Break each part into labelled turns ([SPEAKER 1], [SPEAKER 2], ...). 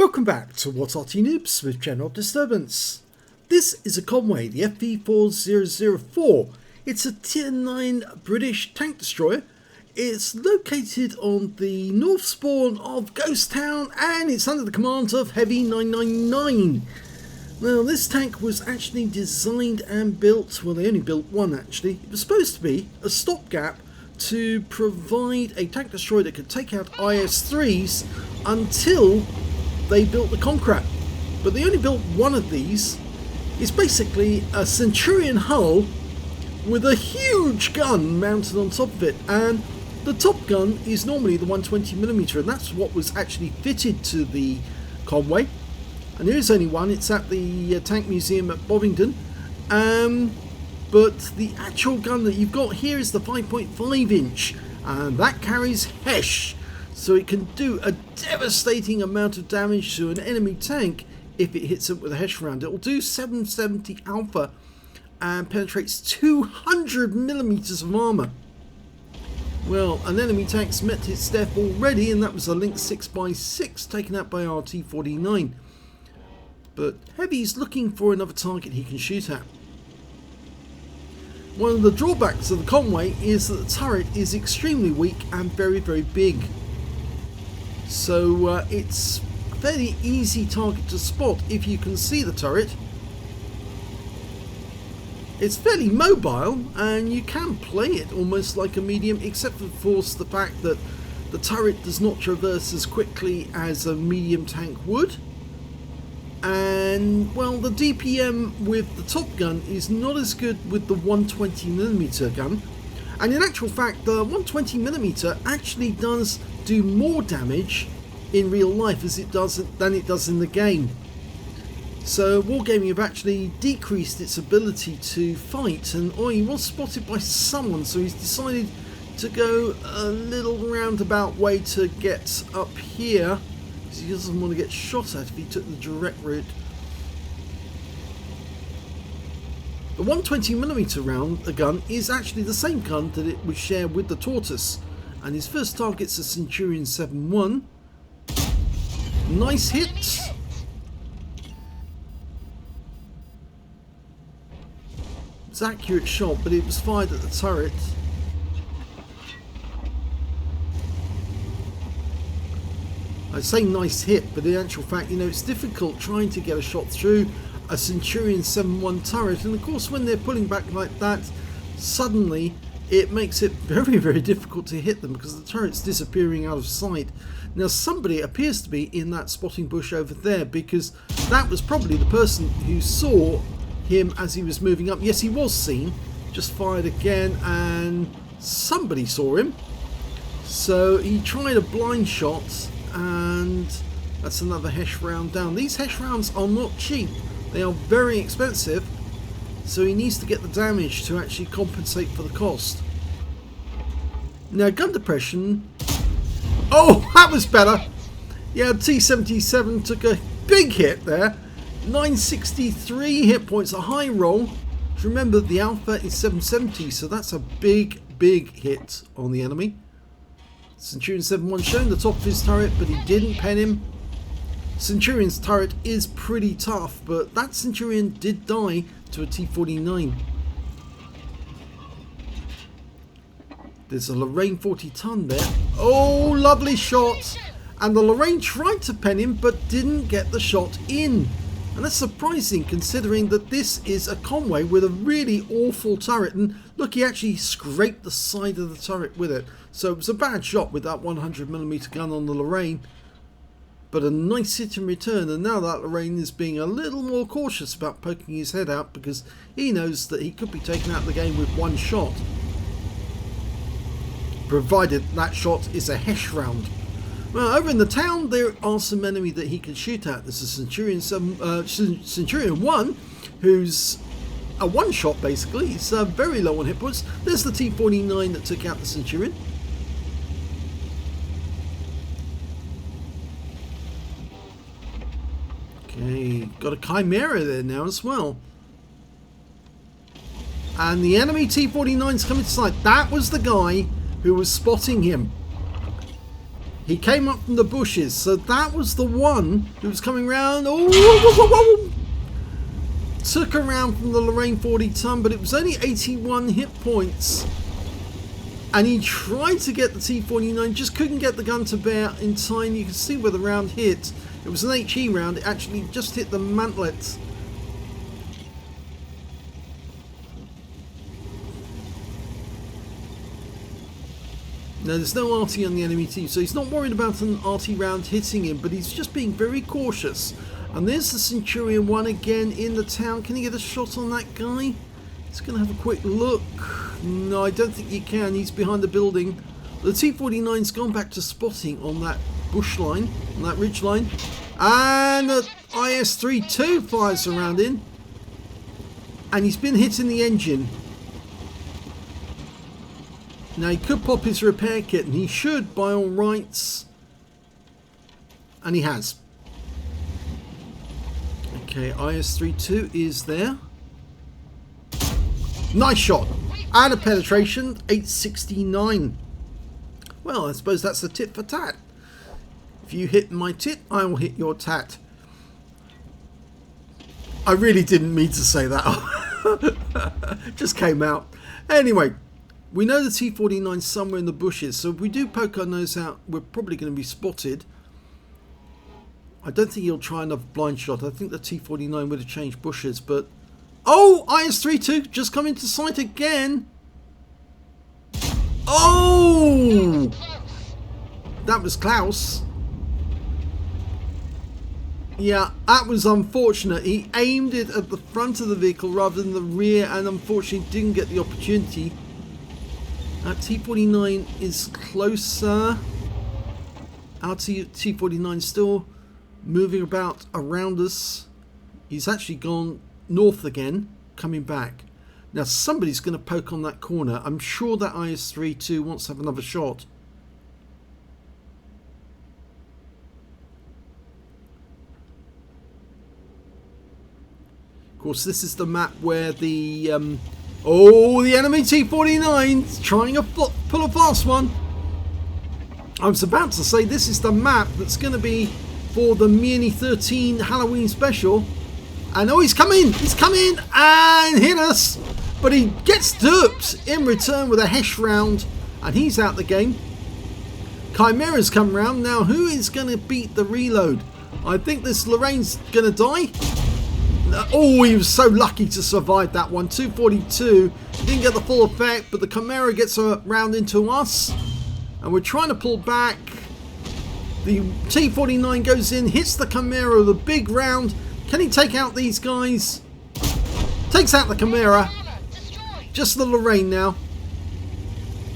[SPEAKER 1] Welcome back to What's Arty Noobs with General Disturbance. This is a Conway, the FV4004. It's a Tier 9 British tank destroyer. It's located on the north spawn of Ghost Town and it's under the command of Heavy 999. Now this tank was actually designed and built, well they only built one actually. It was supposed to be a stopgap to provide a tank destroyer that could take out IS-3s until they built the Concrat, but they only built one of these. It's basically a Centurion hull with a huge gun mounted on top of it, and the top gun is normally the 120mm, and that's what was actually fitted to the Conway. And there is only one. It's at the Tank Museum at Bovingdon, but the actual gun that you've got here is the 5.5 inch, and that carries HESH. So it can do a devastating amount of damage to an enemy tank if it hits it with a HESH round. It will do 770 alpha and penetrates 200mm of armour. Well, an enemy tank's met its death already, and that was a Link 6x6 taken out by RT49. But Heavy's looking for another target he can shoot at. One of the drawbacks of the Conway is that the turret is extremely weak and very, very big. So it's a fairly easy target to spot if you can see the turret. It's fairly mobile and you can play it almost like a medium, except for, of course, the fact that the turret does not traverse as quickly as a medium tank would. And, well, the DPM with the top gun is not as good with the 120mm gun. And in actual fact, the 120mm actually does do more damage in real life than it does in the game. So Wargaming have actually decreased its ability to fight, and he was spotted by someone, so he's decided to go a little roundabout way to get up here, because he doesn't want to get shot at if he took the direct route. The 120mm round, the gun, is actually the same gun that it would share with the Tortoise, and his first target's a Centurion 7-1. Nice hit. It's an accurate shot, but it was fired at the turret. I say nice hit, but in actual fact, you know, it's difficult trying to get a shot through a Centurion 7-1 turret, and of course when they're pulling back like that, suddenly it makes it very, very difficult to hit them because the turret's disappearing out of sight. Now somebody appears to be in that spotting bush over there, because that was probably the person who saw him as he was moving up. Yes, he was seen. Just fired again, and somebody saw him. So he tried a blind shot, and that's another HESH round down. These HESH rounds are not cheap. They are very expensive. So he needs to get the damage to actually compensate for the cost. Now gun depression. Oh, that was better. Yeah, T-77 took a big hit there. 963 hit points, a high roll. Remember the alpha is 770, so that's a big, big hit on the enemy. Centurion 7-1 showing the top of his turret, but he didn't pen him. Centurion's turret is pretty tough, but that Centurion did die to a T-49. There's a Lorraine 40 ton there. Oh, lovely shot! And the Lorraine tried to pen him, but didn't get the shot in. And that's surprising considering that this is a Conway with a really awful turret. And look, he actually scraped the side of the turret with it. So it was a bad shot with that 100mm gun on the Lorraine. But a nice hit in return, and now that Lorraine is being a little more cautious about poking his head out because he knows that he could be taken out of the game with one shot. Provided that shot is a HESH round. Well, over in the town there are some enemy that he can shoot at. There's a Centurion 1 who's a one shot basically. He's very low on hit points. There's the T-49 that took out the Centurion. Okay, got a Chimera there now as well. And the enemy T-49's coming to sight. That was the guy who was spotting him. He came up from the bushes, so that was the one who was coming round. Oh, whoa, whoa, whoa. Took around from the Lorraine 40 ton, but it was only 81 hit points. And he tried to get the T49, just couldn't get the gun to bear in time. You can see where the round hit. It was an HE round, it actually just hit the mantlet. Now there's no Arty on the enemy team, so he's not worried about an Arty round hitting him, but he's just being very cautious. And there's the Centurion 1 again in the town. Can he get a shot on that guy? He's going to have a quick look. No, I don't think he can. He's behind the building. The T49's gone back to spotting on that bush line, on that ridge line. And the IS-32 fires around in. And he's been hitting the engine. Now he could pop his repair kit, and he should by all rights. And he has. Okay, IS-32 is there. Nice shot. And a penetration, 869. Well, I suppose that's a tit for tat. If you hit my tit, I will hit your tat. I really didn't mean to say that. Just came out. Anyway, we know the T49's somewhere in the bushes, so if we do poke our nose out, we're probably going to be spotted. I don't think he'll try another blind shot. I think the T49 would have changed bushes, but... Oh! IS-32 just come into sight again! Oh! That was Klaus. Yeah, that was unfortunate. He aimed it at the front of the vehicle rather than the rear, and unfortunately didn't get the opportunity. T49 is closer. Our T49 still moving about around us. He's actually gone north again, coming back. Now somebody's going to poke on that corner. I'm sure that IS-32 wants to have another shot. Of course, this is the map where the the enemy T49's trying to pull a fast one. I was about to say this is the map that's going to be for the Mini 13 Halloween special. And oh, he's come in and hit us. But he gets duped in return with a Hesh round. And he's out the game. Chimera's come round. Now, who is going to beat the reload? I think this Lorraine's going to die. Oh, he was so lucky to survive that one. 242. Didn't get the full effect, but the Chimera gets a round into us. And we're trying to pull back. The T49 goes in, hits the Chimera with a big round. Can he take out these guys? Takes out the Chimera. Just the Lorraine now.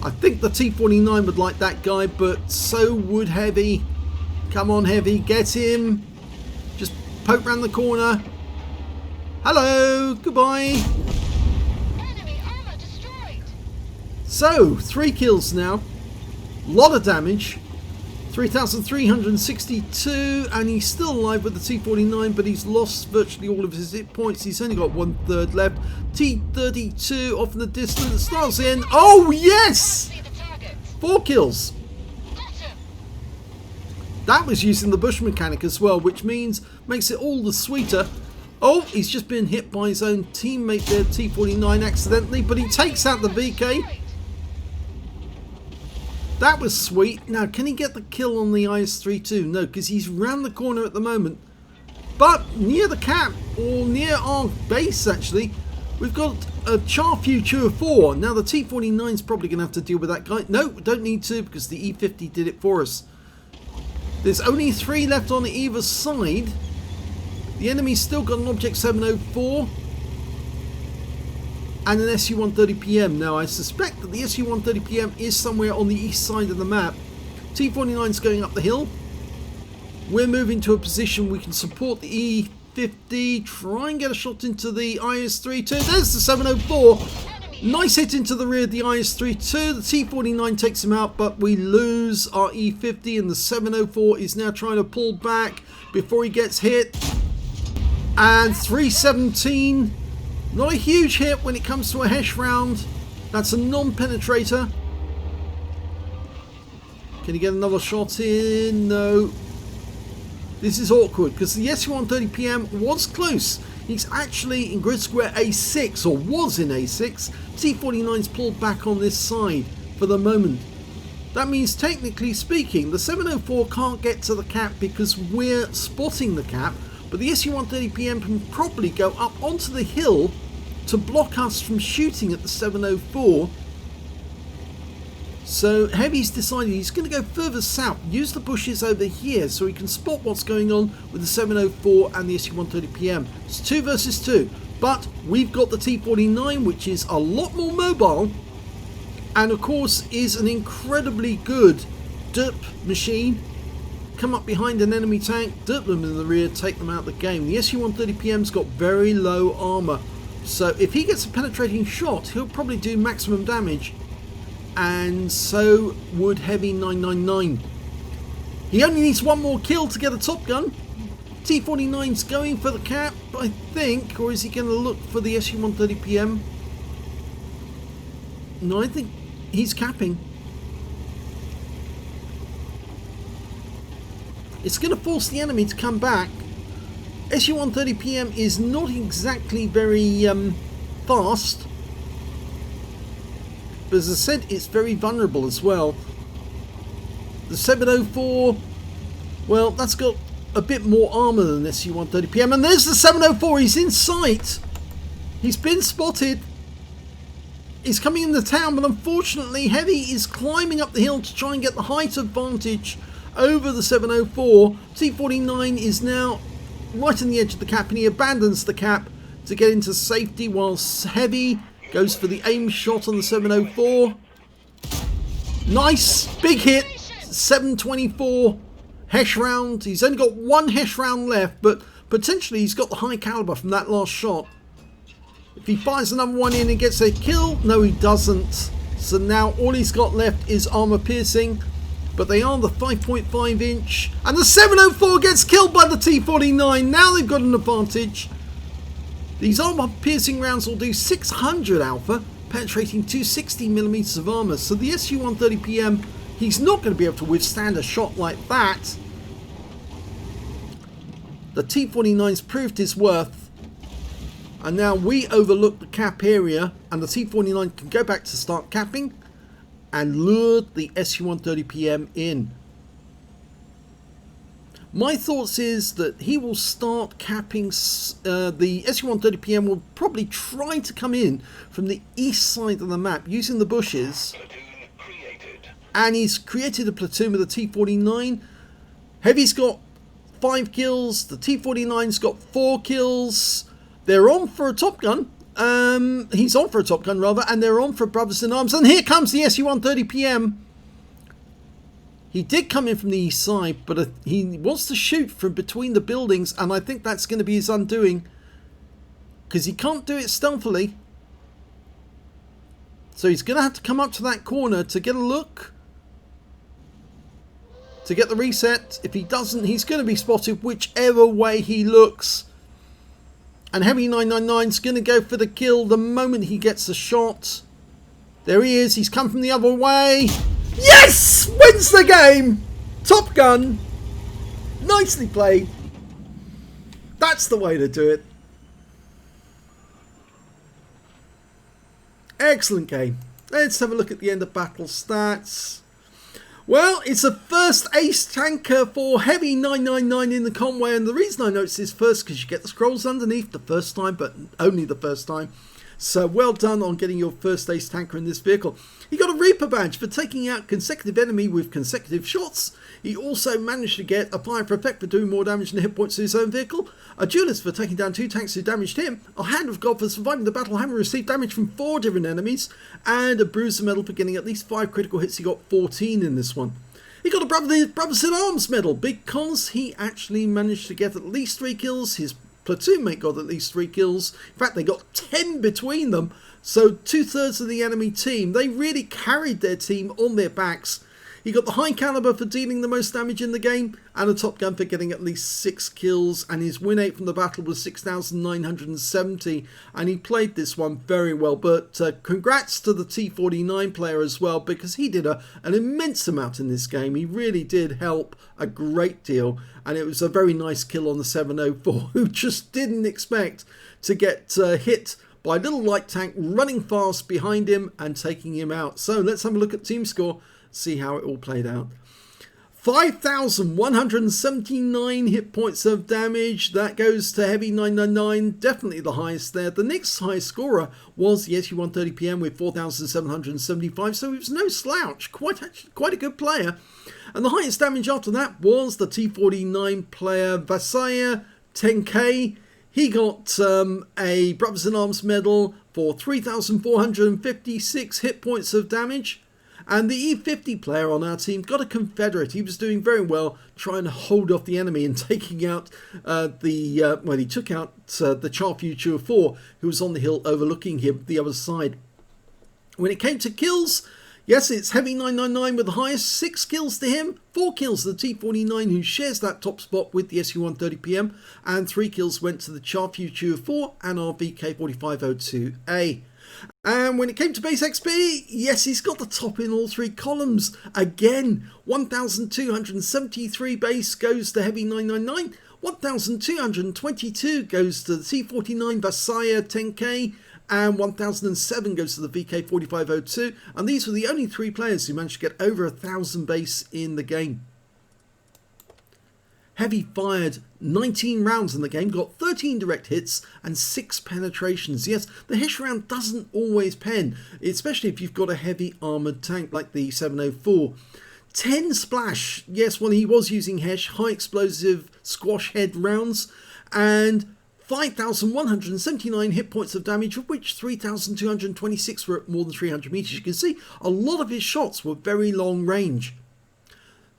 [SPEAKER 1] I think the T49 would like that guy, but so would Heavy. Come on, Heavy, get him. Just poke round the corner. Hello, goodbye.
[SPEAKER 2] Enemy armor destroyed.
[SPEAKER 1] So, 3 kills now. Lot of damage. 3,362, and he's still alive with the T49, but he's lost virtually all of his hit points. He's only got 1/3 left. T32 off in the distance, starts in. Oh yes! 4 kills. That was using the bush mechanic as well, which makes it all the sweeter. Oh, he's just been hit by his own teammate there, T49, accidentally, but he takes out the VK. That was sweet. Now, can he get the kill on the IS-32? No, because he's round the corner at the moment. But near the cap, or near our base actually, we've got a Charfew 204. Now, the T49's probably going to have to deal with that guy. No, don't need to, because the E50 did it for us. There's only 3 left on either side. The enemy's still got an Object 704 and an SU-130PM. Now, I suspect that the SU-130PM is somewhere on the east side of the map. T49's going up the hill. We're moving to a position we can support the E50. Try and get a shot into the IS-32. There's the 704. Nice hit into the rear of the IS-32. The T49 takes him out, but we lose our E50, and the 704 is now trying to pull back before he gets hit. And 317. Not a huge hit when it comes to a Hesh round. That's a non-penetrator. Can he get another shot in? No. This is awkward because the SU-130PM was close. He's actually in grid square A6, or was in A6. T-49's pulled back on this side for the moment. That means, technically speaking, the 704 can't get to the cap because we're spotting the cap, but the SU-130PM can probably go up onto the hill to block us from shooting at the 704. So Heavy's decided he's going to go further south, use the bushes over here so he can spot what's going on with the 704 and the SU-130PM. It's 2 versus 2, but we've got the T-49, which is a lot more mobile, and of course is an incredibly good derp machine. Come up behind an enemy tank, derp them in the rear, take them out of the game. The SU-130PM's got very low armor, so if he gets a penetrating shot, he'll probably do maximum damage, and so would Heavy 999. He only needs one more kill to get a top gun. T-49's going for the cap, I think, or is he going to look for the SU-130PM? No, I think he's capping. It's going to force the enemy to come back. SU-130PM is not exactly very fast, but as I said, it's very vulnerable as well. The 704, well, that's got a bit more armor than SU-130PM, and there's the 704. He's in sight. He's been spotted. He's coming in the town, but unfortunately Heavy is climbing up the hill to try and get the height advantage over the 704. T-49 is now right on the edge of the cap, and he abandons the cap to get into safety, whilst Heavy goes for the aim shot on the 704. Nice, big hit, 724 Hesh round. He's only got one Hesh round left, but potentially he's got the high caliber from that last shot. If he fires another one in and gets a kill, no he doesn't. So now all he's got left is armor piercing, but they are the 5.5 inch, and the 704 gets killed by the T-49. Now they've got an advantage. These armor piercing rounds will do 600 alpha, penetrating 260mm of armor, so the SU-130PM, he's not going to be able to withstand a shot like that. The T-49's proved his worth, and now we overlook the cap area, and the T-49 can go back to start capping and lure the SU-130PM in. My thoughts is that he will start capping, the SU-130PM will probably try to come in from the east side of the map using the bushes. And he's created a platoon with the T-49. Heavy's got 5 kills, the T-49's got 4 kills. They're on for a top gun. He's on for a top gun rather, and they're on for brothers in arms. And here comes the SU-130PM. He did come in from the east side, but he wants to shoot from between the buildings, and I think that's going to be his undoing, because he can't do it stealthily. So he's going to have to come up to that corner to get a look, to get the reset. If he doesn't, he's going to be spotted whichever way he looks. And Heavy 999's going to go for the kill the moment he gets the shot. There he is. He's come from the other way. Yes! Wins the game! Top Gun. Nicely played. That's the way to do it. Excellent game. Let's have a look at the end of battle stats. Well, it's a first ace tanker for Heavy 999 in the Conway, and the reason I noticed this first because you get the scrolls underneath the first time, but only the first time. So well done on getting your first ace tanker in this vehicle. He got a Reaper badge for taking out consecutive enemy with consecutive shots. He also managed to get a Fire for Effect for doing more damage than the hit points to his own vehicle, a Duelist for taking down 2 tanks who damaged him, a Hand of God for surviving the battle having received damage from 4 different enemies, and a Bruiser medal for getting at least 5 critical hits. He got 14 in this one. He got a Brothers in Arms medal because he actually managed to get at least 3 kills. His platoon mate got at least 3 kills. In fact, they got 10 between them. So 2/3 of the enemy team, they really carried their team on their backs. He got the high caliber for dealing the most damage in the game, and a top gun for getting at least 6 kills, and his win rate from the battle was 6,970, and he played this one very well. But congrats to the T49 player as well, because he did an immense amount in this game. He really did help a great deal, and it was a very nice kill on the 704, who just didn't expect to get hit by a little light tank running fast behind him and taking him out. So let's have a look at team score, see how it all played out. 5,179 hit points of damage. That goes to Heavy 999, definitely the highest there. The next highest scorer was the SU130PM with 4,775, so it was no slouch, quite a good player. And the highest damage after that was the T49 player Vasaya 10K. He got a Brothers in Arms medal for 3,456 hit points of damage. And the E50 player on our team got a Confederate. He was doing very well, trying to hold off the enemy and taking out he took out the Charfuture 4, who was on the hill overlooking him the other side. When it came to kills, yes, it's Heavy 999 with the highest, 6 kills to him, 4 kills to the T49 who shares that top spot with the SU130PM, and 3 kills went to the Charfuture 4 and our VK4502A. And when it came to base XP, yes, he's got the top in all 3 columns. Again, 1,273 base goes to Heavy 999, 1,222 goes to the T49 Vasaya 10K, and 1,007 goes to the VK4502, and these were the only 3 players who managed to get over 1,000 base in the game. Heavy fired 19 rounds in the game, got 13 direct hits and 6 penetrations. Yes, the Hesh round doesn't always pen, especially if you've got a heavy armoured tank like the 704. 10 splash, yes, well he was using Hesh, high explosive squash head rounds, and 5,179 hit points of damage, of which 3,226 were at more than 300 meters. You can see a lot of his shots were very long range.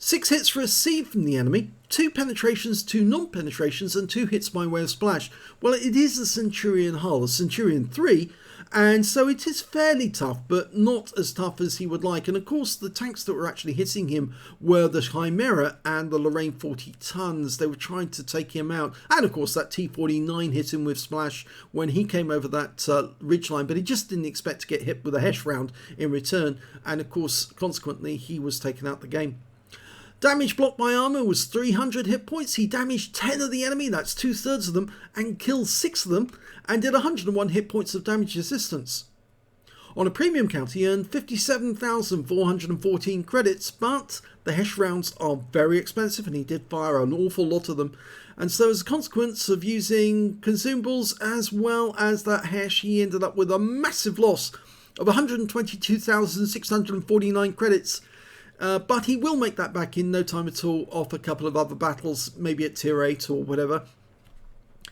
[SPEAKER 1] 6 hits for a C from the enemy, 2 penetrations, 2 non-penetrations, and 2 hits by way of splash. Well, it is a Centurion hull, a Centurion 3, and so it is fairly tough, but not as tough as he would like. And of course, the tanks that were actually hitting him were the Chimera and the Lorraine 40 tons. They were trying to take him out. And of course, that T49 hit him with splash when he came over that ridgeline, but he just didn't expect to get hit with a Hesh round in return. And of course, consequently, he was taken out the game. Damage blocked by armor was 300 hit points. He damaged 10 of the enemy, that's 2/3 of them, and killed 6 of them, and did 101 hit points of damage resistance. On a premium count, he earned 57,414 credits, but the Hesh rounds are very expensive, and he did fire an awful lot of them. And so as a consequence of using consumables as well as that Hesh, he ended up with a massive loss of 122,649 credits. But he will make that back in no time at all off a couple of other battles, maybe at tier 8 or whatever.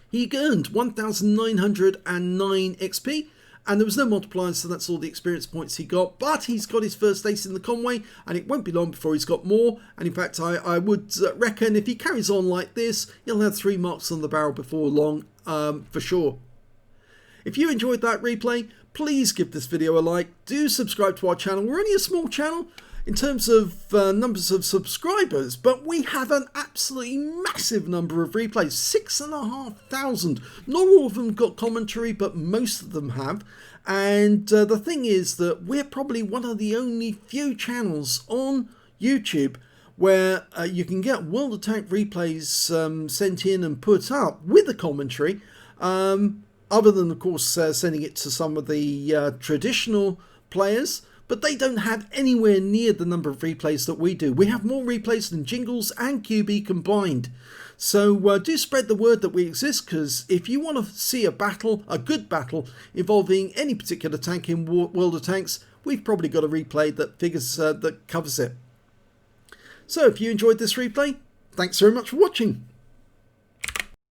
[SPEAKER 1] He earned 1,909 XP, and there was no multipliers, so that's all the experience points he got. But he's got his first ace in the Conway, and it won't be long before he's got more. And in fact, I would reckon if he carries on like this, he'll have 3 marks on the barrel before long, for sure. If you enjoyed that replay, please give this video a like. Do subscribe to our channel. We're only a small channel in terms of numbers of subscribers, but we have an absolutely massive number of replays, 6,500. Not all of them got commentary, but most of them have. And the thing is that we're probably one of the only few channels on YouTube where you can get World of Tank replays sent in and put up with a commentary, other than, of course, sending it to some of the traditional players. But they don't have anywhere near the number of replays that we do. We have more replays than Jingles and QB combined. So do spread the word that we exist, because if you want to see a battle, a good battle, involving any particular tank in World of Tanks, we've probably got a replay that that covers it. So if you enjoyed this replay, thanks very much for watching.